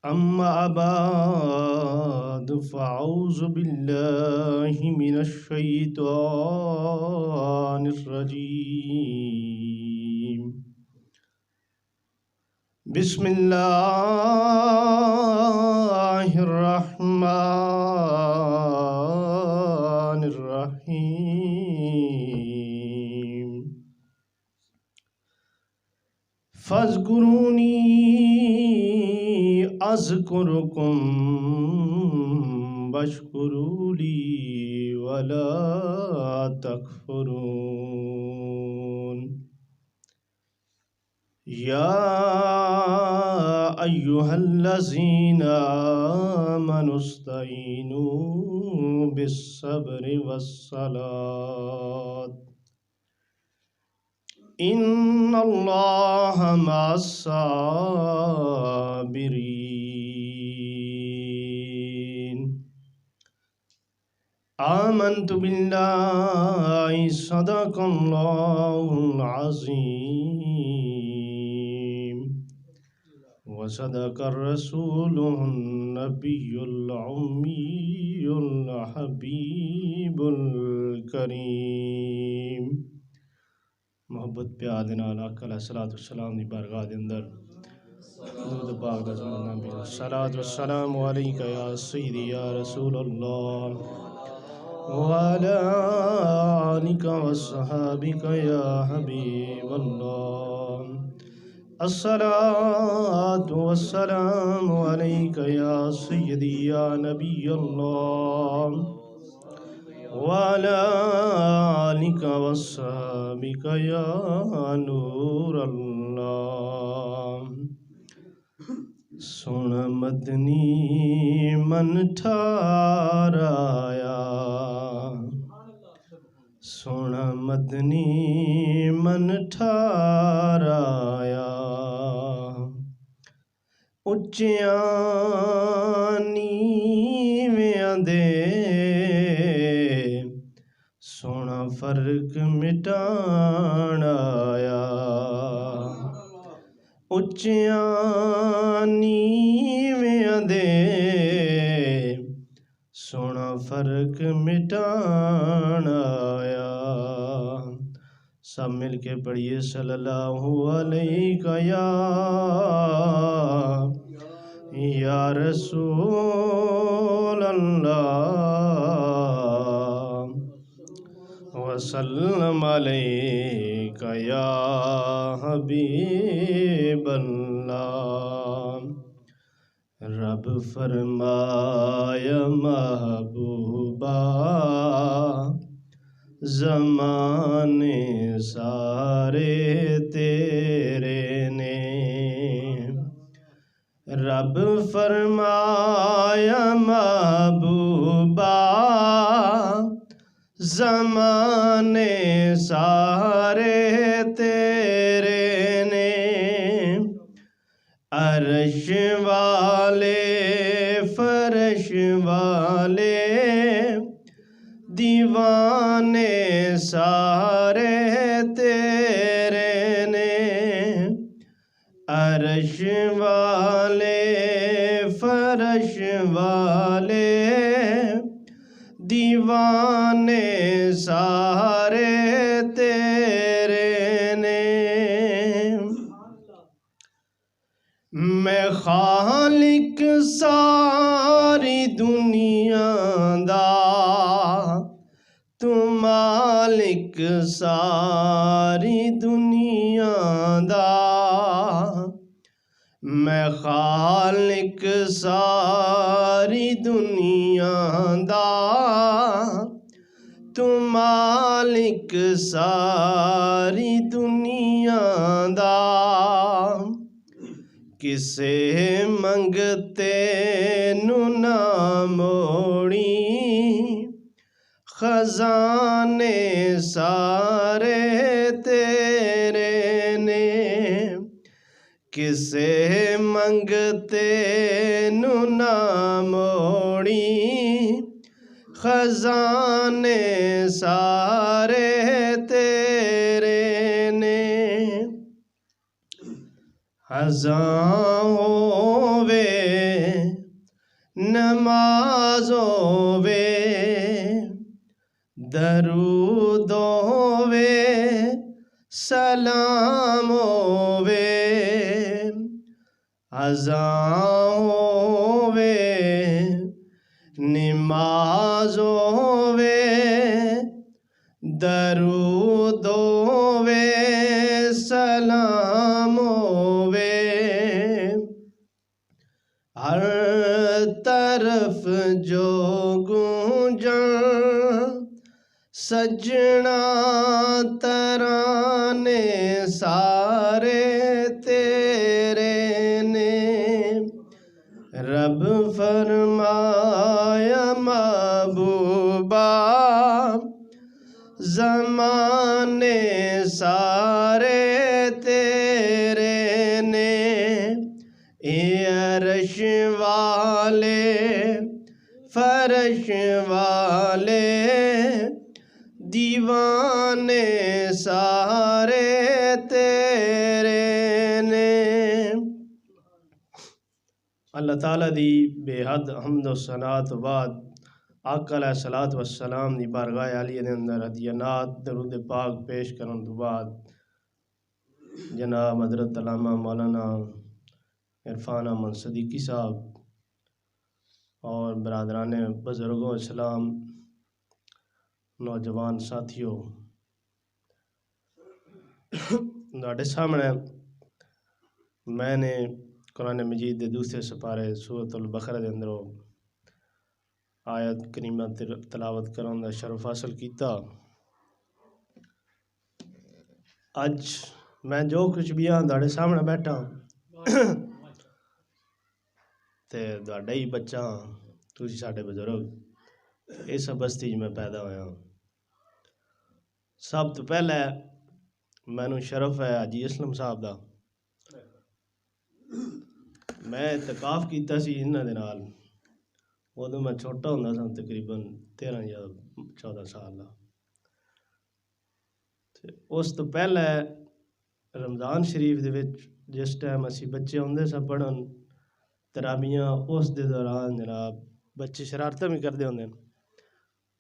أما بعد فأعوذ بالله من الشيطان الرجيم. بسم الله الرحمن الرحيم. فاذكروني أذكركم واشكروا لي ولا تكفرون. يا أيها الذين آمنوا استعينوا بالصبر والصلاة إن الله مع الصابرين. آمنت بالله صدق الله العظيم وصدق الرسول النبي الأمي الحبيب الكريم. محبت پیار دے نال آقا علیہ الصلوۃ والسلام دی بارگاہ دے اندر درود پاک دا زمانہ بھی الصلوۃ والسلام علیک یا سیدی یا رسول اللہ وعلی آلک وصحابک یا حبیب اللہ. الصلاۃ والسلام علیک یا سیدی یا نبی اللہ وعلى آلك وصحبك يا نور اللہ. سن مدنی من ٹھارایا، سن مدنی من ٹھارایا، اچیاں نیویاں دے سونا فرق مٹان آیا. اچیاں نیویاں دے سونا فرق مٹان آیا. سب مل کے پڑھیے صلی اللہ علیہ یا رسول اللہ وسلم علیک یا حبیب اللہ. رب فرمایا محبوبا زمانے سارے تیرے نے. رب فرمایا محبوبا زمانے سارے تیرے نے. عرش والے فرش والے دیوانے سارے تیرے نے. عرش والے فرش والے دیوانے سارے تیرے نے. میں خالق ساری دنیا دا تو مالک ساری دنیا دا. میں خالق ساری دنیا دا تو مالک ساری دنیا دا. کسے منگتے نو نہ موڑی خزانے سارے تیرے نے. کسے منگتے نو نہ موڑی خزانے سارے تیرے نے. خزاں ہووے نماز ہووے درود ہووے سلام ہووے اذان ہووے نماز ہووے درود ہووے سلام ہووے ہر طرف جو گونجن سجنا ترانے سارے تیرے نے رب فرمایا محبوبا زمانے سارے تیرے نے اے عرش والے فرش والے دیوانے سارے تیرے نے۔ اللہ تعالیٰ دی بے حد حمد و ثنا تو بعد آقا علیہ الصلوۃ والسلام دی بارگاہ عالیہ دے اندر ہدیانات درود پاک پیش کرن تو بعد جناب حضرت علامہ مولانا عرفان احمد صدیقی صاحب اور برادران بزرگوں اسلام نوجوان ساتھیوں تہاڈے سامنے میں نے قرآن مجید دے دوسرے سپارے سورۃ البقرہ دے اندروں آیت کریمہ تلاوت کرن دا شرف حاصل کیتا۔ اج میں جو کچھ بھی ہاں تہاڈے سامنے بیٹھا تے تہاڈا ہی بچہ ہاں، تسی ساڈے بزرگ اس بستی میں پیدا ہویا ہوں۔ سب تو پہلے مینوں شرف ہے حاجی اسلم صاحب دا، میں اعتکاف کیتا سی انہاں دے نال، ادوں میں چھوٹا ہوندا سا تقریباً 13 یا 14 سال دا۔ اس تو پہلے رمضان شریف دے وچ جس ٹائم اسی بچے ہوندے سا پڑھن تراویحاں، اس دے دوران جناب بچے شرارتاں بھی کردے ہوندے،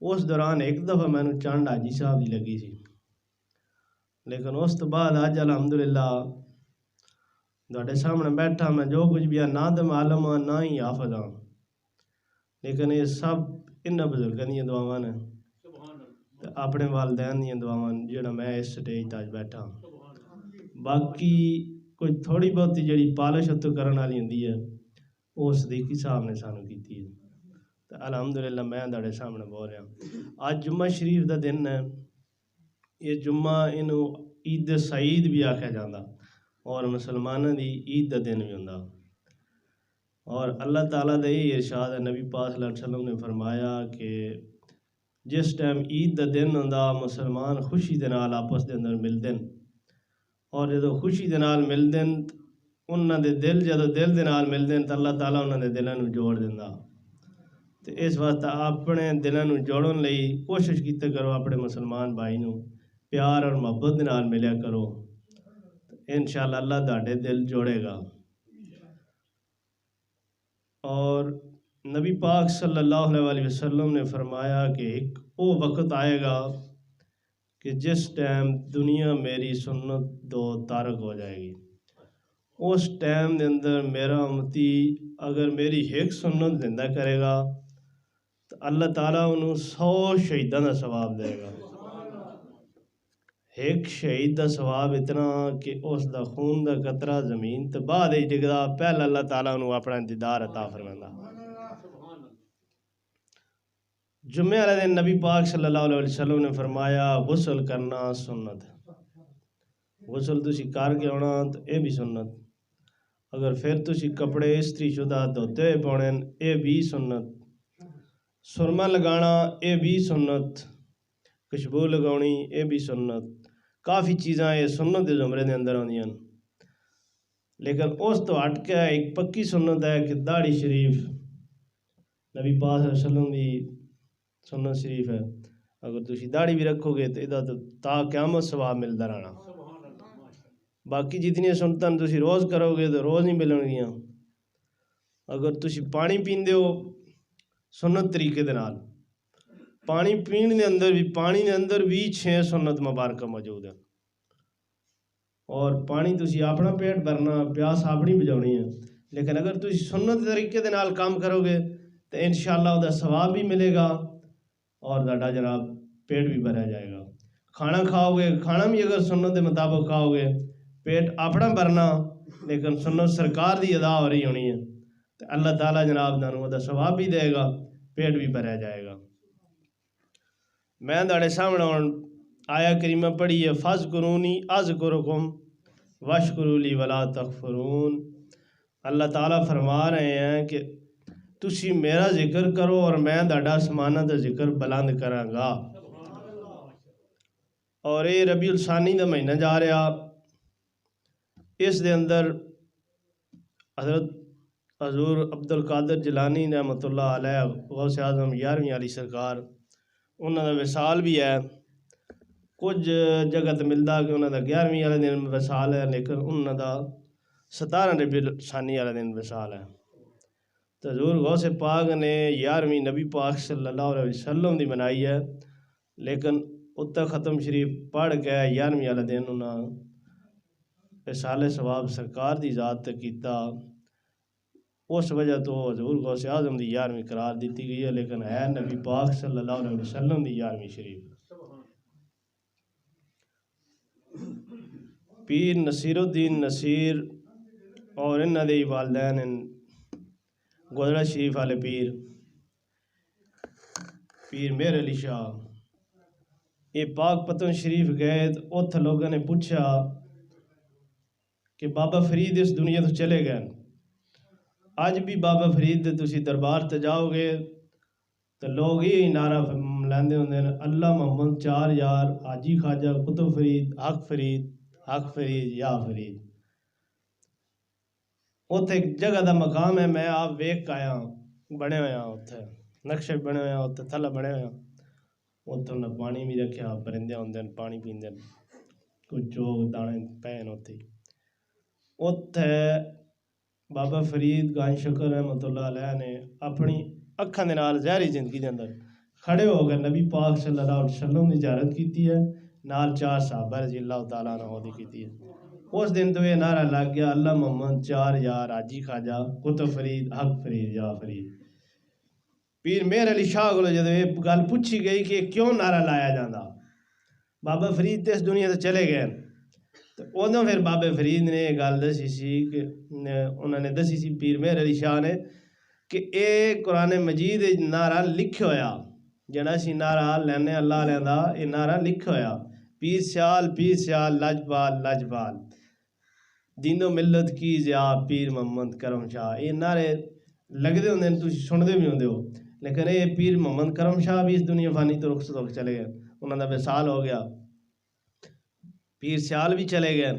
اس دوران ایک دفعہ مینوں چنڈ حاجی صاحب دی لگی سی، لیکن اس تو بعد اج الحمدللہ تہاڈے سامنے بیٹھا میں جو کچھ بھی نہ تو عالم ہاں نہ ہی حافظ ہاں، لیکن یہ سب انہاں بزرگاں دیاں دعاواں نے تے اپنے والدین دیاں دعاواں جڑا میں اس سٹیج تے اج بیٹھا ہاں۔ باقی کوئی تھوڑی بہتی جڑی پالش اتو کرن والی ہوندی ہے وہ صدیقی صاحب نے سانوں کیتی ہے تے الحمدللہ میں تہاڈے سامنے بول رہا۔ اج جمعہ شریف دا دن ہے، یہ جمعہ اینوں عید سعید بھی آکھیا جاندا اور مسلماناں دی عید دا دن بھی ہوندا، اور اللہ تعالیٰ دے یہ ارشاد ہے، نبی پاک صلی اللہ علیہ وسلم نے فرمایا کہ جس ٹائم عید دا دن ہوندا مسلمان خوشی دے نال آپس دے اندر ملدے اور جدوں خوشی دے نال ملدے انہاں دے دل جدوں دل دے نال ملدے تے اللہ تعالیٰ انہاں دے دلاں نوں جوڑ دیندا، تے اس واسطے اپنے دلاں نوں جوڑن لئی کوشش کیتے کرو، اپنے مسلمان بھائی نوں پیار اور محبت دے نال ملیا کرو، انشاءاللہ اللہ تہاڈے دل جوڑے گا۔ اور نبی پاک صلی اللہ علیہ وسلم نے فرمایا کہ ایک وہ وقت آئے گا کہ جس ٹائم دنیا میری سنت دو تارک ہو جائے گی، اس ٹائم دے اندر میرا امتی اگر میری ایک سنت زندہ کرے گا تو اللہ تعالیٰ انہوں 100 شہیداں دا ثواب دے گا۔ ایک شہید دا ثواب اتنا کہ اس دا خون دا قطرہ زمین تے بعد ہی ڈگدا، پہلا اللہ تعالیٰ انہوں اپنا دیدار عطا فرمائندا۔ جمعے والے دن نبی پاک صلی اللہ علیہ وسلم نے فرمایا غسل کرنا سنت، غسل تسی کر کے آنا تو اے بھی سنت، اگر پھر تسی کپڑے استری شدہ دھوتے ہوئے پاؤنے اے بھی سنت، سرما لگانا اے بھی سنت، خوشبو لگاونی اے بھی سنت، کافی چیزاں یہ سنت دے زمرے دے اندر ہوندیاں، لیکن اس تو ہٹ کے ایک پکی سنت ہے کہ داڑھی شریف نبی پاک صلی اللہ علیہ وسلم دی سنت شریف ہے، اگر تسی داڑھی بھی رکھو گے تو ادھا تا قیامت ثواب ملتا رہنا۔ باقی جتنی سنتاں تسی روز کرو گے تو روز نہیں ملن گیاں، اگر تسی پانی پیندے ہو سنت طریقے دے نال پانی پین دے اندر بھی 6 سنت مبارکہ موجود ہیں. اور پانی تسی اپنا پیٹ بھرنا پیاس اپنی بجاؤنی ہے، لیکن اگر تسی سنت طریقے دے نال کام کرو گے تو انشاءاللہ وہ ثواب بھی ملے گا اور تہاڈا جناب پیٹ بھی بھرا جائے گا. کھانا کھاؤ گے، کھانا بھی اگر سنت دے مطابق کھاؤ گے، پیٹ اپنا بھرنا لیکن سنت سرکار دی ادا ہو رہی ہونی ہے تو اللہ تعالیٰ جناب تانوں وہ ثواب بھی دے گا، پیٹ بھی بھرا جائے گا. میں تہاڈے سامنے آیا کریمہ پڑھی ہے، فَاذْكُرُونِي أَذْكُرُكُمْ وَاشْكُرُوا لِي وَلَا تَكْفُرُونَ. اللہ تعالیٰ فرما رہے ہیں کہ تسی میرا ذکر کرو اور میں تہاڈا آسماناں دا ذکر بلند کراں گا. اور یہ ربیع الثانی دا مہینہ جا رہا، اس دے اندر حضرت حضور عبد القادر جیلانی رحمۃ اللہ علیہ غوث اعظم 11ویں والی سرکار انہوں دا وصال بھی ہے. کچھ جگہ تے ملدا کہ انہوں دا 11ویں والے دن وصال ہے، لیکن انہوں دا 17 ربیع الثانی والے دن وصال ہے. تو حضور غوث پاک نے 11ویں نبی پاک صلی اللہ علیہ وسلم دی منائی ہے، لیکن اتر ختم شریف پڑھ کے 11ویں والے دن انہوں وصال ثواب سرکار دی ذات تے کیتا. اس وجہ تو حضور غوث اعظم دی 11ویں قرار دیتی گئی ہے، لیکن ہے نبی پاک صلی اللہ علیہ وسلم دی 11ویں شریف. پیر نصیر الدین نصیر اور انہاں دے والدین گودڑا شریف والے پیر مہر علی شاہ یہ پاک پتن شریف گئے تو اتھ لوگوں نے پوچھا کہ بابا فرید اس دنیا تو چلے گئے، آج بھی بابا فرید دے تسی دربار تے جاؤ گے تو لوگ یہ نعرہ لیندے ہوندے ہیں، اللہ محمد 4 یار حاجی خواجہ قطب فرید حق فرید یا فرید. اتھے ایک جگہ دا مقام ہے، میں آپ ویک کے آیا بنے ہوئے ہیں، اتھے نقشے بنے ہوئے ہیں، اتھے تھلا بنے ہوئے ہیں. اتھے انہیں پانی بھی رکھیا، پرندے ہوندے ہیں پانی پیندے ہیں، کچھ چوگ دانے پین ہوتے. اتھے بابا فرید گائن شکر رحمۃ اللہ علیہ نے اپنی اکھاں دے نال ظاہری زندگی دے اندر کھڑے ہو گئے نبی پاک صلی اللہ علیہ وسلم دی زیارت کیتی ہے، نال 4 صحابہ رضی اللہ تعالیٰ عنہ دی کیتی ہے. اس دن تو یہ نعرہ لگ گیا، اللہ محمد 4 یار حاجی خواجہ قطب فرید حق فرید یا فرید. پیر مہر علی شاہ کو جب یہ گل پوچھی گئی کہ کیوں نعرہ لایا جاتا، بابا فرید تے اس دنیا تے چلے گئے، تو ادوں پھر بابے فرید نے یہ گل دسی سی کہ انہوں نے دسی سی پیر مہر علی شاہ نے کہ اے قرآن مجید نعرہ لکھا ہویا، جڑا سی نعرہ لینے اللہ علیہ دا یہ نعرہ لکھا ہویا، پیر سیال لجپال دین و ملت کی زیا پیر محمد کرم شاہ. یہ نعرے لگتے ہوندے ہیں، تسی سنتے بھی ہوندے ہو، لیکن یہ پیر محمد کرم شاہ بھی اس دنیا فانی تو رخصت ہو کے چلے گئے، انہوں دا وصال ہو گیا. پیر سیال بھی چلے گئے،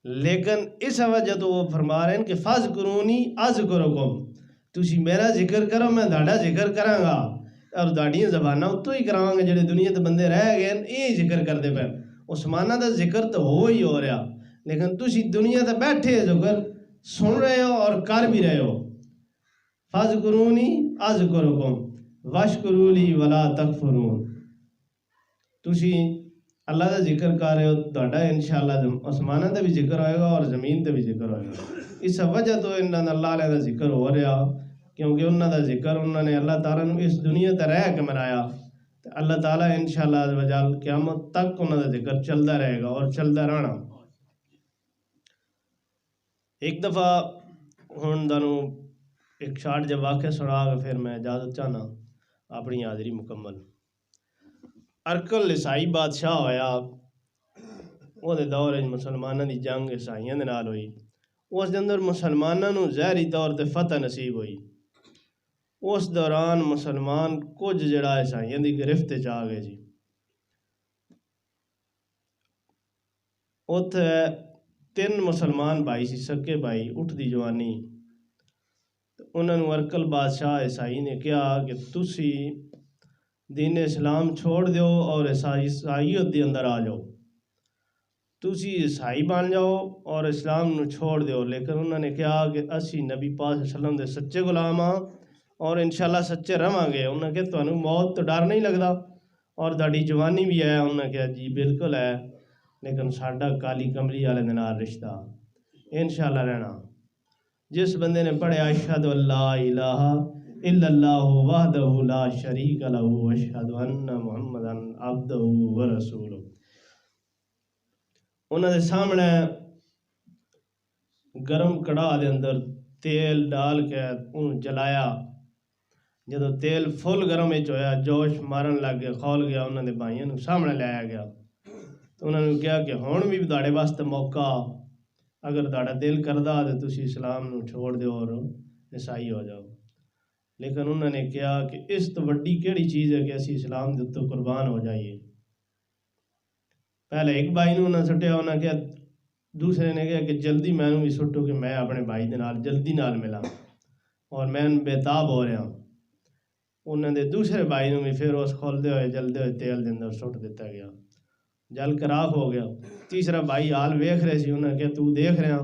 لیکن اس وجہ تو وہ فرما رہے ہیں کہ فَاذْكُرُونِي أَذْكُرُكُمْ، تسی میرا ذکر کرو میں تہاڈا ذکر کراں گا. اور تہاڈیاں زباناں اتوں ہی کراواں گے جڑے دنیا تے بندے رہ گئے یہ ذکر کرتے پے. عثمانہ دا ذکر تو ہو ہی ہو رہا، لیکن تسی دنیا تے بیٹھے ذکر سن رہے ہو اور کر بھی رہے ہو. فَاذْكُرُونِي أَذْكُرُكُمْ وَاشْكُرُوا لِي وَلَا تَكْفُرُونَ. تسی اللہ دا ذکر کر رہے ہو، تہاڈا انشاءاللہ آسمانہ دا بھی ذکر ہوئے گا اور زمین تے بھی ذکر ہوئے گا. اس وجہ تو انہاں دا اللہ علیہ دا ذکر ہو رہا، کیونکہ انہاں دا ذکر انہوں نے اللہ تعالیٰ نے اس دنیا تے رہ کے منایا. اللہ تعالیٰ انشاءاللہ عز و جل قیامت تک انہاں دا ذکر چلتا رہے گا اور چلتا رہنا. ایک دفعہ ہن دانوں ایک شارٹ جب واقعہ سنا کے پھر میں اجازت چاہنا اپنی حاضری مکمل. ارکل عیسائی بادشاہ ہویا، وہ دے دور مسلمانوں دی جنگ عیسائیاں دے نال ہوئی، اس دے اندر مسلمانوں نو ظاہری طور تے فتح نصیب ہوئی. اس دوران مسلمان کچھ جڑا عیسائیاں دی گرفت چ آ گئے جی. اتھے 3 مسلمان بھائی سی، سکے بھائی، اٹھ دی جوانی. انہوں نے ارکل بادشاہ عیسائی نے کہا کہ تسی دین اسلام چھوڑ دیو اور عیسائیت دے اندر آ جاؤ، تسی عیسائی بن جاؤ اور اسلام نو چھوڑ دیو. لیکن انہوں نے کہا کہ اسی نبی پاک صلی اللہ علیہ وسلم دے سچے غلام ہاں اور انشاءاللہ سچے رہاں گے. انہوں نے کہا تمہیں موت تو ڈر نہیں لگتا اور تہاڈی جوانی بھی ہے. انہوں نے کہا جی بالکل ہے لیکن ساڈا کالی کملی والے دے نال رشتہ انشاءاللہ رہنا. جس بندے نے پڑھیا اشہد اللہ الہ الا اللہ وحدہ لا شریک لہ واشہد ان محمدا عبدہ ورسولہ، انہوں نے سامنے گرم کڑاہ دے اندر تیل ڈال کے انہوں جلایا. جدو تیل فل گرم ہویا جوش مارن لگ گیا کھول گیا. انہوں نے بھائیوں نے سامنے لایا گیا تو انہوں نے کہا کہ ہون بھی تہاڈے واسطے موقع، اگر تہاڈا دل کردا تو تسی اسلام نو چھوڑ دیو اور عیسائی ہو جاؤ. لیکن انہوں نے کہا کہ اس تو وڈی کیڑی چیز ہے کہ اسی اسلام دے تو قربان ہو جائیے. پہلے ایک بھائی نے انہوں نے سٹیا، انہوں نے کہا دوسرے نے کہا کہ جلدی میں بھی سٹو کہ میں اپنے بھائی دے نال جلدی نال ملا اور میں بےتاب ہو رہا. انہوں نے دوسرے بھائی نے بھی پھر اس کھولتے ہوئے جلدے ہوئے تیل دے اندر سٹ دیتا گیا، جل کر راکھ ہو گیا. تیسرا بھائی حال ویکھ رہے سی، انہوں نے کہا تو دیکھ رہا.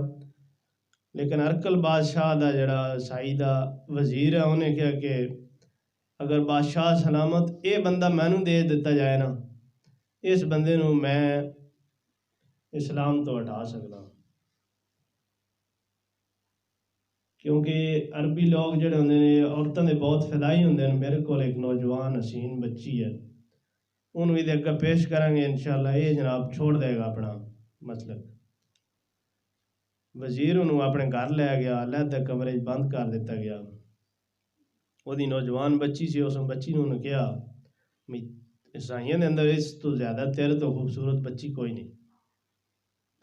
لیکن ارکل بادشاہ دا جڑا سائی دا وزیر ہے انہیں کہا کہ اگر بادشاہ سلامت اے بندہ مینوں دے دیتا جائے نا، اس بندے نو میں اسلام تو ہٹا سکتا. کیونکہ عربی لوگ جڑے ہوندے نے عورتوں دے بہت فدائی ہوندے نے. میرے کول ایک نوجوان حسین بچی ہے، انہوں بھی اگے پیش کریں گے انشاءاللہ. یہ جناب چھوڑ دے گا اپنا مسلک. وزیر انہوں اپنے گھر لے گیا، علیحدہ کمرے بند کر دیتا گیا. وہ دی نوجوان بچی سی، اس بچی نے انہوں نے کہا عیسائیوں دے اندر اس تو زیادہ تیرے تو خوبصورت بچی کوئی نہیں،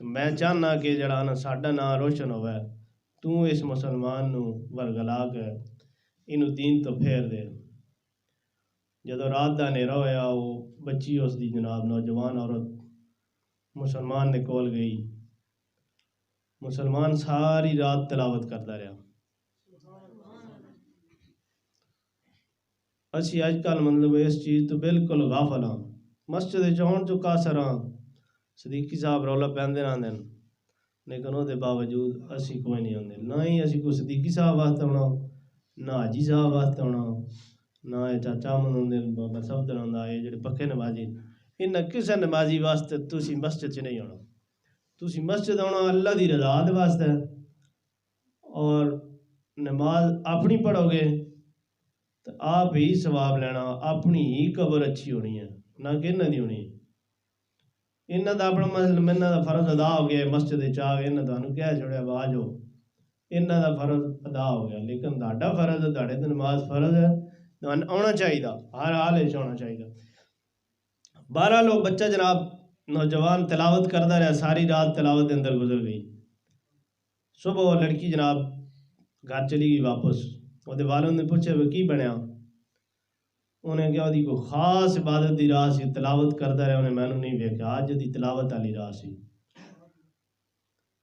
تو میں چاہنا کہ جڑا نا ساڈا نام روشن ہوئے، تو اس مسلمان نو ورگلا کے انہوں دین تو پھیر دے. جدو رات دا نیرا ہویا وہ بچی اس دی جناب نوجوان عورت مسلمان دے کول گئی. مسلمان ساری رات تلاوت کرتا رہا. اسی اج کل مطلب اس چیز تو بالکل غافل ہاں. مسجد چون تو قاصر ہاں، صدیقی صاحب رولا پہندے رہندے ہیں، لیکن وہ دے باوجود اسی کوئی نہیں ہوندے. نہ ہی اسی کوئی صدیقی صاحب واسطے ہونا، نہ حاجی صاحب واسطے ہونا، نہ یہ چاچا من ہوندے بابا صفدر ہوندا، یہ جڑے پکے نمازی ان کسے نمازی واسطے تسی مسجد چ نہیں ہونا. تسی مسجد ہونا اللہ دی رضا دے واسطے، اور نماز اپنی پڑھو گے تو آپ ہی ثواب لینا. اپنی ہی قبر اچھی ہونی ہے، نہ کہ انہاں دی ہونی. انہاں دا اپنا انہاں دا فرض ادا ہو گیا، مسجد چاہ گئے انہاں تانوں کہہ چھوڑیا آواز ہو، انہاں دا فرض ادا ہو گیا. لیکن تہاڈا فرض ہے، تہاڈے تے نماز فرض ہے، آنا چاہیے، ہر حال وچ ہونا چاہیے. 12 لوگ بچہ جناب نوجوان تلاوت کرتا رہا، ساری رات تلاوت کے اندر گزر گئی. صبح وہ لڑکی جناب گھر چلی گئی واپس. وہ والد نے پوچھا وہ کی بنیا؟ انہیں کہا وہ کوئی خاص عبادت دی راہ سی، تلاوت کرتا رہا، انہیں مینوں نہیں ویکھیا، اج دی تلاوت والی راہ سی.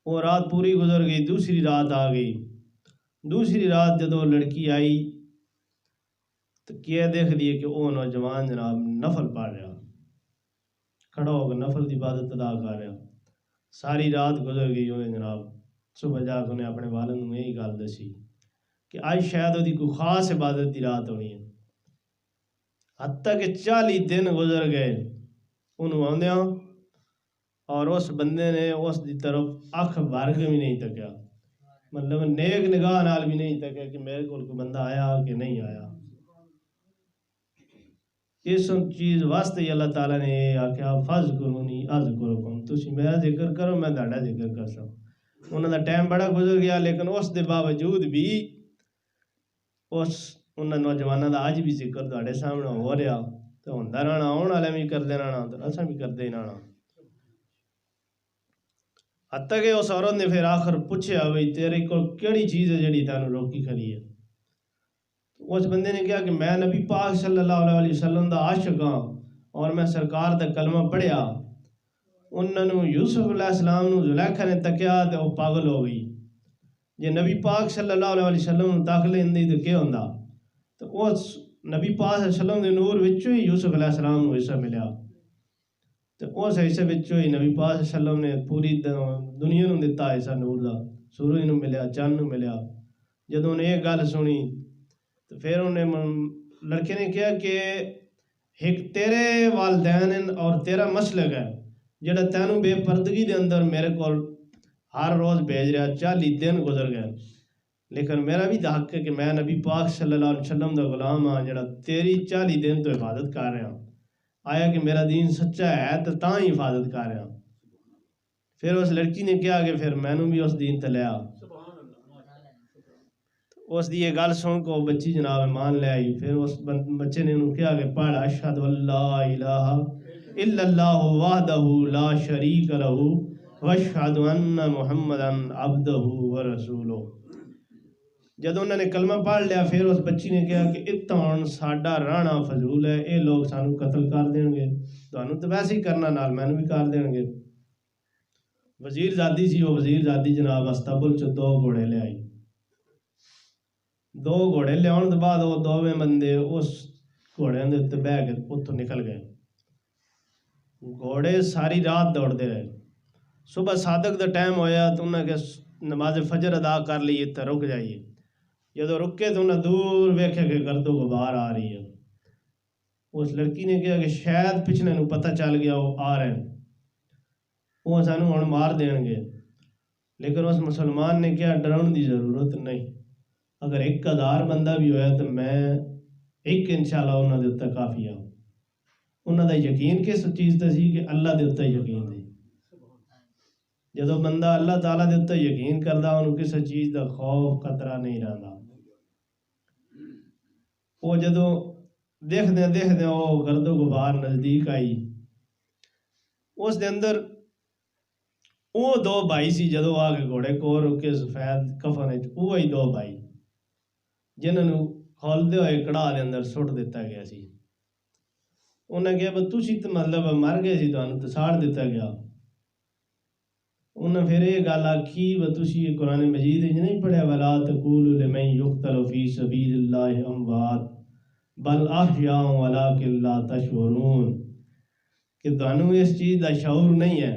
وہ رات پوری گزر گئی. دوسری رات آ گئی. دوسری رات جدو لڑکی آئی تو کیا دیکھ دیے کہ وہ نوجوان جناب نفل پڑھ رہا، کھڑا ہو کے نفل دی عبادت ادا کر رہا. ساری رات گزر گئی. انہیں جناب صبح جا کے انہیں اپنے والد نے یہی گل دسی کہ آج شاید وہ کوئی خاص عبادت دی رات ہونی ہے. حتیٰ کہ 40 دن گزر گئے انہوں آندیاں، اور اس بندے نے اس دی طرف اکھ بھر کے بھی نہیں تکیا، مطلب نیک نگاہ نال بھی نہیں تکیا کہ میرے کو کوئی بندہ آیا کہ نہیں آیا. اس چیز واسطے ہی اللہ تعالیٰ نے یہ آخیا فَاذْكُرُونِي أَذْكُرُكُمْ، تسی میرا ذکر کرو میں تہاڈا ذکر کر سکوں. انہوں دا ٹائم بڑا گزر گیا، لیکن اس دے باوجود بھی اس انہوں نوجوانوں دا اج بھی ذکر تہاڈے سامنے ہو رہا تو ہوندا رہنا، آن والے بھی کردے رہنا تو اساں بھی کردے ہی رہنا. حتیٰ کہ اس عورت نے پھر آخر پوچھا بھئی تیرے کو کیڑی چیز ہے جڑی تینوں روکی کھڑی ہے؟ اس بندے نے کہا کہ میں نبی پاک صلی اللہ علیہ وسلم دا عاشق ہاں اور میں سرکار دا کلمہ پڑھیا. انہوں نے یوسف علیہ السلام نو زلیخا نے تکیا تو وہ پاگل ہو گئی. جے نبی پاک صلی اللہ علیہ وسلم نو داخلے اندی تو کیا ہوندا؟ تو اس نبی پاک صلی اللہ علیہ وسلم دے نور وچوں ہی یوسف علیہ السلام نو حصہ ملیا. تو اس حصے وچوں ہی نبی پاک صلی اللہ علیہ وسلم نے پوری دنیا نو دتا حصہ نور دا. سورج نو ملیا، چاند نو ملیا. جدوں نے یہ گل سنی تو پھر انہیں لڑکے نے کہا کہ ایک تیرے والدین اور تیرا مسلک ہے جڑا تینوں بے پردگی دے اندر میرے کو ہر روز بھیج رہا، 40 دن گزر گئے، لیکن میرا بھی تو حق ہے کہ میں نبی پاک صلی اللہ علیہ وسلم دا غلام ہاں جڑا تیری 40 دن تو حفاظت کر رہا، آیا کہ میرا دین سچا ہے تو تاں ہی حفاظت کر رہا۔ پھر اس لڑکی نے کہا کہ پھر میں بھی اس دین تے لیا، اس دی یہ گل سن کو بچی جناب مان لے آئی۔ پھر اس بچے نے انہوں کہا کہ پڑھ اشہد اللہ الہ الا اللہ وحدہ لا شریک لہ واشہد ان محمدا عبدہ ورسولہ۔ جب انہوں نے کلمہ پڑھ لیا پھر اس بچی نے کہا کہ اتنا ساڈا رہنا فضول ہے، اے لوگ سانو قتل کر دیں گے، تانوں تو ویسے ہی کرنا نال مینوں بھی کر دیں گے۔ وزیر زادی سی، وہ وزیر زادی جناب استبل چ 2 گھوڑے لے آئی۔ 2 گھوڑے لے آنے کے بعد وہ 2 بندے اس گھوڑے دے اتنے بہ کے اتوں نکل گئے۔ گھوڑے ساری رات دوڑتے رہے، صبح صادق دا ٹائم ہویا تو انہیں کہ نماز فجر ادا کر لی تو رک جائیے۔ جدو رکے تو انہیں دور ویکھے کہ گرد و غبار آ رہی ہے۔ اس لڑکی نے کہا کہ شاید پچھلے نو پتہ چل گیا وہ آ رہے ہیں، وہ سانو ہن مار دین گے، لیکن اس مسلمان نے کہا ڈرن دی ضرورت نہیں، اگر 1000 بندہ بھی ہویا تو میں ایک انشاءاللہ انہوں دے اتنے کافی ہوں۔ انہوں دا یقین کس چیز تے سی کہ اللہ دے اتنے یقین دی، جدو بندہ اللہ تعالیٰ دے اتنے یقین کردا انہوں کسی چیز دا خوف خطرہ نہیں رہندا۔ وہ جدو دیکھ دے وہ گرد و غبار نزدیک آئی، اس دے اندر وہ 2 بھائی سی جدو آ کے گھوڑے کو رکے سفید کفن وہی 2 بھائی جنہوں کھولتے ہوئے کڑاہ دے اندر سٹ دیتا گیا سی۔ انہیں کہا بس تسی تو مطلب مر گئے سی، تانوں تو ساڑ دیتا گیا۔ انہیں پھر یہ گل آکھی و تسی قرآن مجید نہیں پڑھیا وَلَا تَقُولُوا لِمَن يُقْتَلُ فِي سَبِيلِ اللَّهِ أَمْوَاتٌ بَلْ أَحْيَاءٌ وَلَٰكِن لَا تَشْعُرُونَ، کہ تانوں اس چیز دا شعور نہیں ہے۔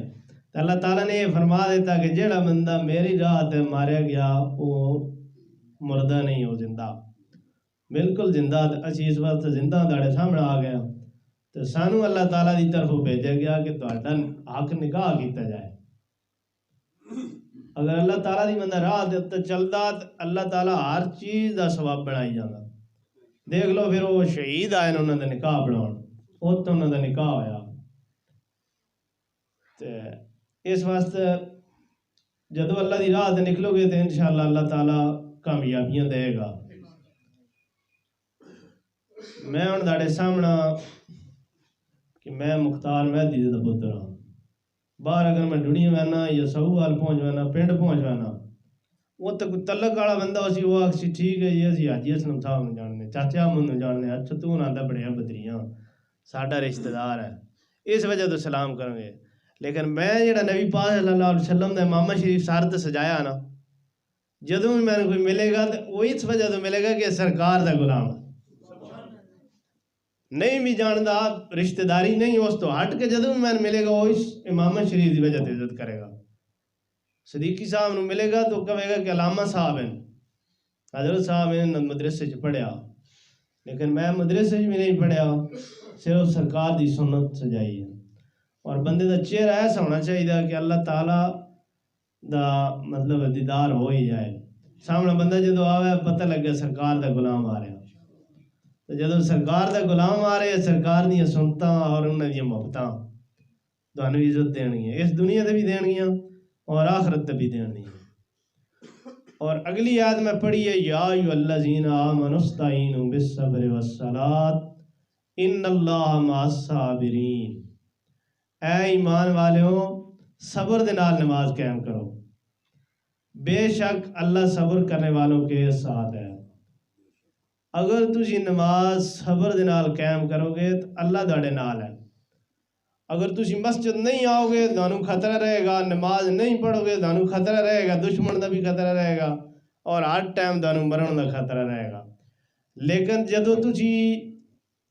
تو اللہ تعالیٰ نے یہ فرما دیتا کہ جیڑا بندہ میری راہ تے ماریا گیا وہ مردہ نہیں، ہو زندہ، بالکل زندہ۔ اسی اس وقت زندہ داڑے سامنے آ گیا تو سانو اللہ تعالیٰ دی طرف بھیجا گیا کہ تہاڈا حق نکاح کیتا جائے۔ اگر اللہ تعالیٰ دی بندہ راہ دے تے چلدا تو اللہ تعالیٰ ہر چیز دا ثواب بنائی جاندا۔ دیکھ لو پھر وہ شہید آئے انہوں نے نکاح بناؤن، اوتھے انہوں دا نکاح ہویا۔ اس واسطے جدو اللہ دی راہ تے نکلو گے تو انشاءاللہ اللہ تعالیٰ کامیابیاں دے گا۔ میں ہن تہاڈے سامنے کہ میں مختار مہدی دا پتر ہاں، باہر اگر میں ڈڑی وینا یا سہوال پہنچ وینا پنڈ پہنچ وینا وہ تو کوئی تعلق والا بندہ اسی وہ آکسی ٹھیک ہے یہ اسی حاجی اسلم صاحب نوں جاننے، چاچا احمد نوں جاننے، اچھا تو نہ آندا بڑیاں بدریاں ساڈا رشتہ دار ہے، اس وجہ تو سلام کریں گے۔ لیکن میں جڑا نبی پاک صلی اللہ علیہ وسلم دا امامہ شریف سار تے سجایا نا، جدوں بھی میں کوئی ملے گا تو وہ اس وجہ تو ملے گا کہ سرکار دا غلام نہیں بھی جاندا، رشتہ داری نہیں اس تو ہٹ کے جدوں میں ملے گا وہ اس امامہ شریف دی وجہ تے عزت کرے گا۔ صدیقی صاحب نوں ملے گا تو کہے گا کہ علامہ صاحب ہیں، حضرت صاحب ہیں مدرسے چ پڑھیا، لیکن میں مدرسے بھی نہیں پڑھیا، صرف سرکار دی سنت سجائی ہے۔ اور بندے دا چہرہ ایسا ہونا چاہیے کہ اللہ تعالیٰ دا مطلب دیدار ہو ہی جائے، سامنے بندہ جدو آوے پتہ لگے سرکار دا غلام آ رہا، تو جدو سرکار دا غلام آ رہے سرکار دیا سنتاں اور انہاں دیا محبتاں تانوں عزت دینی ہے، اس دنیا تے بھی دینی ہے اور آخرت تے بھی دینی ہے۔ اور اگلی آیت میں پڑھی ہے یا ایھا الذین آمنوا استعینوا بالصبر والصلاۃ ان اللہ مع الصابرین، اے ایمان والوں صبر دے نال نماز قائم کرو، بے شک اللہ صبر کرنے والوں کے ساتھ ہے۔ اگر تسی نماز صبر دے نال قائم کرو گے تو اللہ تہاڈے نال ہے۔ اگر تسی مسجد نہیں آؤ گے تانوں خطرہ رہے گا، نماز نہیں پڑھو گے تانوں خطرہ رہے گا، دشمن دا بھی خطرہ رہے گا اور ہر ٹائم تانوں مرن دا خطرہ رہے گا۔ لیکن جدو تسی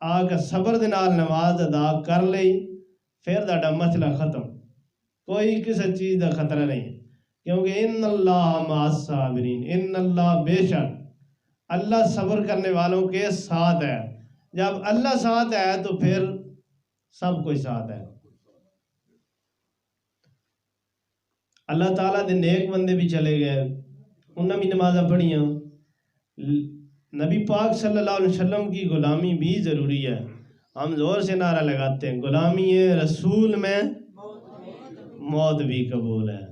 آ کے صبر دے نال نماز ادا کر لئی پھر تہاڈا مسئلہ ختم، کوئی کسی چیز دا خطرہ نہیں، کیونکہ ان اللہ مع الصابرین، ان اللہ بے شک اللہ صبر کرنے والوں کے ساتھ ہے۔ جب اللہ ساتھ ہے تو پھر سب کوئی ساتھ ہے۔ اللہ تعالیٰ دے نیک بندے بھی چلے گئے، انہوں بھی نمازاں پڑھیاں۔ نبی پاک صلی اللہ علیہ وسلم کی غلامی بھی ضروری ہے۔ ہم زور سے نعرہ لگاتے ہیں غلامی رسول میں موت بھی قبول ہے،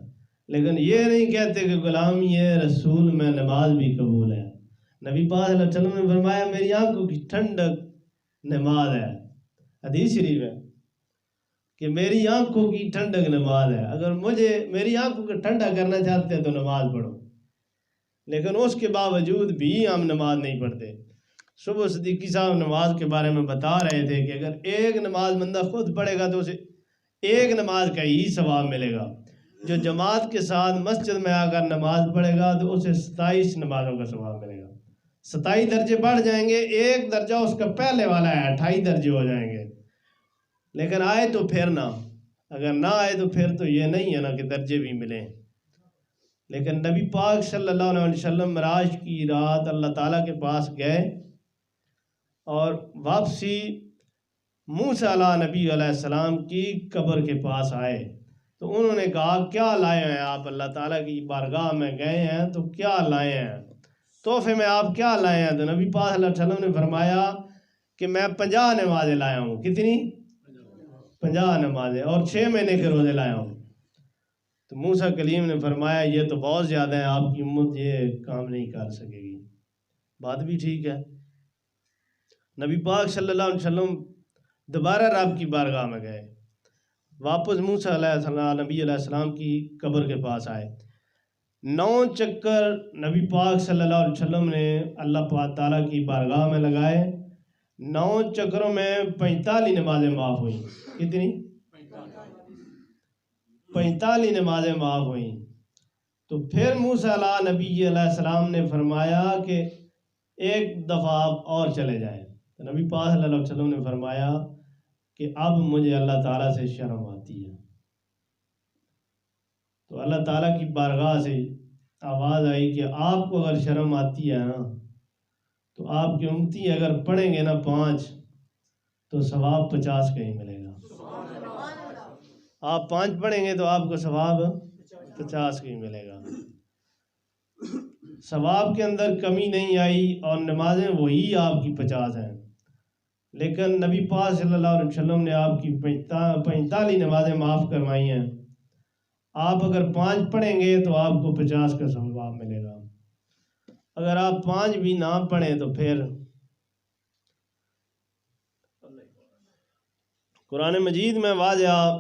لیکن یہ نہیں کہتے کہ غلامی رسول میں نماز بھی قبول ہے۔ نبی پاک صلی اللہ علیہ وسلم نے فرمایا میری آنکھوں کی ٹھنڈک نماز ہے، حدیث شریف ہے کہ میری آنکھوں کی ٹھنڈک نماز ہے۔ اگر مجھے میری آنکھوں کو ٹھنڈا کرنا چاہتے ہیں تو نماز پڑھو، لیکن اس کے باوجود بھی ہم نماز نہیں پڑھتے۔ صبح صدیقی صاحب نماز کے بارے میں بتا رہے تھے کہ اگر ایک نماز بندہ خود پڑھے گا تو اسے ایک نماز کا ہی ثواب ملے گا، جو جماعت کے ساتھ مسجد میں آ کر نماز پڑھے گا تو اسے 27 نمازوں کا ثواب ملے گا۔ 27 درجے بڑھ جائیں گے، ایک درجہ اس کا پہلے والا ہے، 28 درجے ہو جائیں گے۔ لیکن آئے تو پھر نہ، اگر نہ آئے تو پھر تو یہ نہیں ہے نا کہ درجے بھی ملیں۔ لیکن نبی پاک صلی اللہ علیہ وسلم معراج کی رات اللہ تعالیٰ کے پاس گئے اور واپسی موسیٰ علیہ نبی علیہ السلام کی قبر کے پاس آئے تو انہوں نے کہا کیا لائے ہیں آپ؟ اللہ تعالیٰ کی بارگاہ میں گئے ہیں تو کیا لائے ہیں؟ تحفے میں آپ کیا لائے ہیں؟ تو نبی پاک صلی اللہ علیہ وسلم نے فرمایا کہ میں 50 نمازیں لایا ہوں۔ کتنی؟ 50 نمازیں، اور 6 مہینے کے روزے لایا ہوں۔ تو موسیٰ کلیم نے فرمایا یہ تو بہت زیادہ ہے، آپ کی امت یہ کام نہیں کر سکے گی۔ بات بھی ٹھیک ہے۔ نبی پاک صلی اللہ علیہ وسلم دوبارہ رب کی بارگاہ میں گئے، واپس موسیٰ علیہ السلام نبی علیہ السلام کی قبر کے پاس آئے۔ 9 چکر نبی پاک صلی اللہ علیہ وسلم نے اللہ پاک تعالیٰ کی بارگاہ میں لگائے۔ 9 چکروں میں 45 نمازیں معاف ہوئیں۔ کتنی؟ 45 نمازیں معاف ہوئیں۔ تو پھر موسیٰ علیہ نبی علیہ السلام نے فرمایا کہ ایک دفعہ آپ اور چلے جائیں۔ تو نبی پاک صلی اللہ علیہ وسلم نے فرمایا کہ اب مجھے اللہ تعالیٰ سے شرم آتی ہے۔ تو اللہ تعالیٰ کی بارگاہ سے آواز آئی کہ آپ کو اگر شرم آتی ہے نا تو آپ کے امتی اگر پڑھیں گے نا 5 تو ثواب 50 کا ہی ملے گا۔ آپ 5 پڑھیں گے تو آپ کو ثواب 50 کا ہی ملے گا۔ ثواب کے اندر کمی نہیں آئی اور نمازیں وہی آپ کی 50 ہیں، لیکن نبی پاک صلی اللہ علیہ وسلم نے آپ کی 45 نمازیں معاف کروائی ہیں۔ آپ اگر 5 پڑھیں گے تو آپ کو 50 کا ثواب ملے گا۔ اگر آپ 5 بھی نہ پڑھیں تو پھر قرآن مجید میں واضح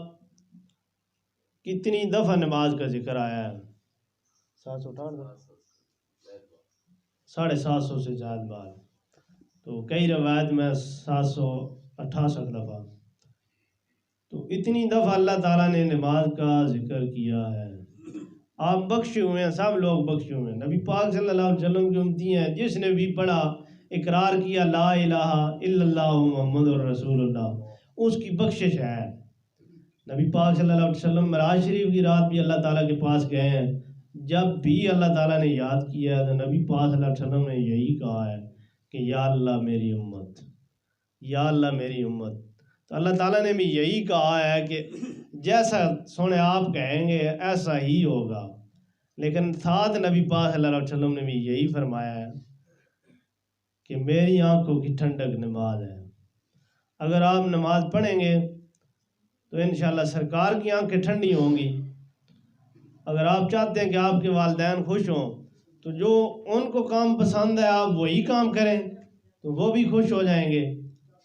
کتنی دفعہ نماز کا ذکر آیا ہے؟ 750 سے زیادہ بار، تو کئی روایت میں 768 دفعہ۔ تو اتنی دفعہ اللہ تعالیٰ نے نماز کا ذکر کیا ہے۔ آپ بخشے ہوئے ہیں، سب لوگ بخشے ہوئے ہیں۔ نبی پاک صلی اللہ علیہ وسلم کی امتی ہیں، جس نے بھی پڑھا اقرار کیا لا الہ الا اللہ محمد الرسول اللہ، اس کی بخشش ہے۔ نبی پاک صلی اللہ علیہ وسلم معراج شریف کی رات بھی اللہ تعالیٰ کے پاس گئے ہیں، جب بھی اللہ تعالیٰ نے یاد کیا ہے تو نبی پاک صلی اللہ علیہ وسلم نے یہی کہا ہے کہ یا اللہ میری امت، یا اللہ میری امت۔ تو اللہ تعالیٰ نے بھی یہی کہا ہے کہ جیسا سونے آپ کہیں گے ایسا ہی ہوگا، لیکن ساتھ نبی پاک صلی اللہ علیہ وسلم نے بھی یہی فرمایا ہے کہ میری آنکھوں کی ٹھنڈک نماز ہے۔ اگر آپ نماز پڑھیں گے تو انشاءاللہ سرکار کی آنکھیں ٹھنڈی ہوں گی۔ اگر آپ چاہتے ہیں کہ آپ کے والدین خوش ہوں تو جو ان کو کام پسند ہے آپ وہی کام کریں تو وہ بھی خوش ہو جائیں گے،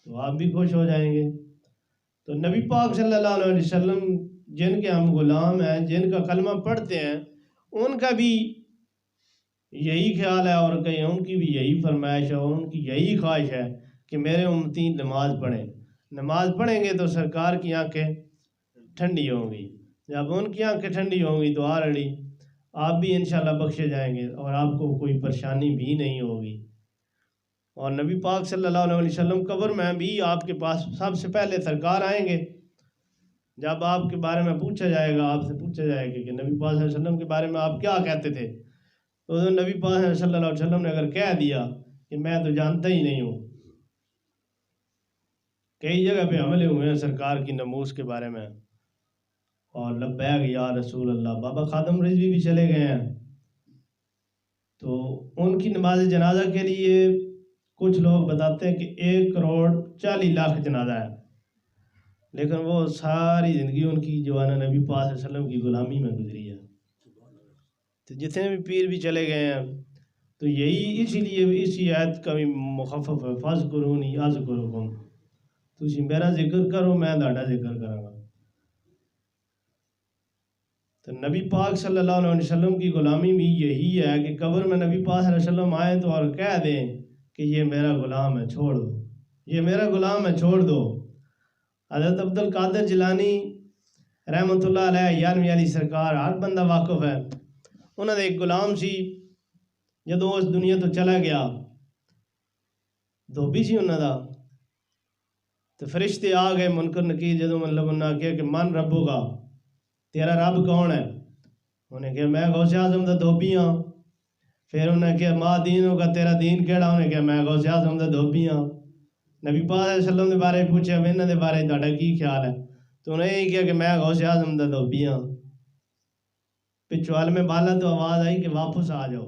تو آپ بھی خوش ہو جائیں گے۔ تو نبی پاک صلی اللہ علیہ وسلم جن کے ہم غلام ہیں، جن کا کلمہ پڑھتے ہیں، ان کا بھی یہی خیال ہے اور کہیں ان کی بھی یہی فرمائش ہے اور ان کی یہی خواہش ہے کہ میرے امتی نماز پڑھیں۔ نماز پڑھیں گے تو سرکار کی آنکھیں ٹھنڈی ہوں گی۔ جب ان کی آنکھیں ٹھنڈی ہوں گی تو آلریڈی آپ بھی انشاءاللہ بخشے جائیں گے اور آپ کو کوئی پریشانی بھی نہیں ہوگی۔ اور نبی پاک صلی اللہ علیہ وسلم قبر میں بھی آپ کے پاس سب سے پہلے سرکار آئیں گے۔ جب آپ کے بارے میں پوچھا جائے گا، آپ سے پوچھا جائے گا کہ نبی پاک صلی اللہ علیہ وسلم کے بارے میں آپ کیا کہتے تھے، تو نبی پاک صلی اللہ علیہ وسلم نے اگر کہہ دیا کہ میں تو جانتا ہی نہیں ہوں. کئی جگہ پہ حملے ہوئے ہیں سرکار کی ناموس کے بارے میں، اور لبیک یا رسول اللہ. بابا خادم رضوی بھی چلے گئے ہیں، تو ان کی نماز جنازہ کے لیے کچھ لوگ بتاتے ہیں کہ 1,40,00,000 جنازہ ہے، لیکن وہ ساری زندگی ان کی جو ہے نا نبی پاک صلی اللہ علیہ وسلم کی غلامی میں گزری ہے. تو جتنے بھی پیر بھی چلے گئے ہیں تو یہی اسی لیے اسی آیت کا بھی مخفف ہے، فَاذْكُرُونِي أَذْكُرُكُمْ. تسی میرا ذکر کرو میں تہاڈا ذکر کراں گا. تو نبی پاک صلی اللہ علیہ وسلم کی غلامی بھی یہی ہے کہ قبر میں نبی پاک صلی اللہ علیہ وسلم آئے تو اور کہہ دیں کہ یہ میرا غلام ہے، چھوڑ دو، یہ میرا غلام ہے، چھوڑ دو. حضرت عبد القادر جیلانی رحمۃ اللہ علیہ 11ویں علی سرکار ہر بندہ واقف ہے. انہوں نے ایک غلام سی، جدوں اس دنیا تو چلا گیا دھوبی سی انہوں دا، تو فرشتے آ گئے منکر نکیر، جدوں مطلب انہوں نے کہا کہ من ربو گا، تیرا رب کون ہے؟ انہیں کہا میں غوث اعظم دا دھوبی ہاں. پھر انہیں کہا ما دین ہوگا، تیرا دین کیڑا؟ انہیں کہا میں غوث اعظم دا دھوبی ہاں. نبی پاک صلی اللہ علیہ وسلم دے بارے پوچھا میں انہوں دے بارے تہاڈا کی خیال ہے؟ تو انہیں یہی کہا کہ میں غوث اعظم دا دھوبی ہاں. پچھو عالم بالا تو آواز آئی کہ واپس آ جاؤ.